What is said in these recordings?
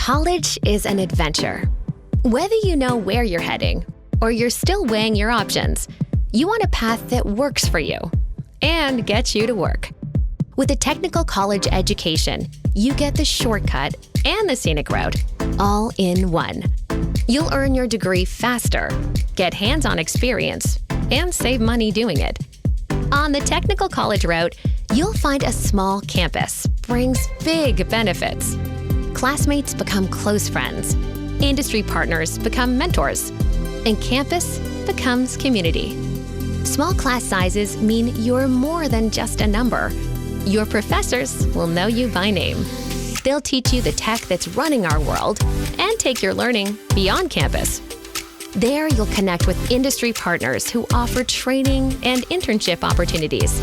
College is an adventure. Whether you know where you're heading or you're still weighing your options, you want a path that works for you and gets you to work. With a technical college education, you get the shortcut and the scenic route all in one. You'll earn your degree faster, get hands-on experience, and save money doing it. On the technical college route, you'll find a small campus brings big benefits. Classmates become close friends, industry partners become mentors, and campus becomes community. Small class sizes mean you're more than just a number. Your professors will know you by name. They'll teach you the tech that's running our world and take your learning beyond campus. There, you'll connect with industry partners who offer training and internship opportunities.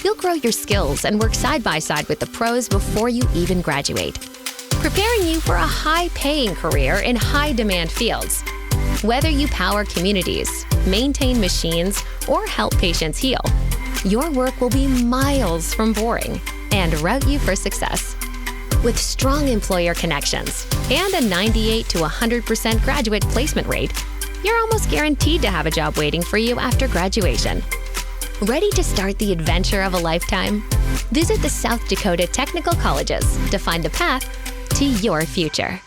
You'll grow your skills and work side by side with the pros before you even graduate, preparing you for a high-paying career in high-demand fields. Whether you power communities, maintain machines, or help patients heal, your work will be miles from boring and route you for success. With strong employer connections and a 98 to 100% graduate placement rate, you're almost guaranteed to have a job waiting for you after graduation. Ready to start the adventure of a lifetime? Visit the South Dakota Technical Colleges to find the path to your future.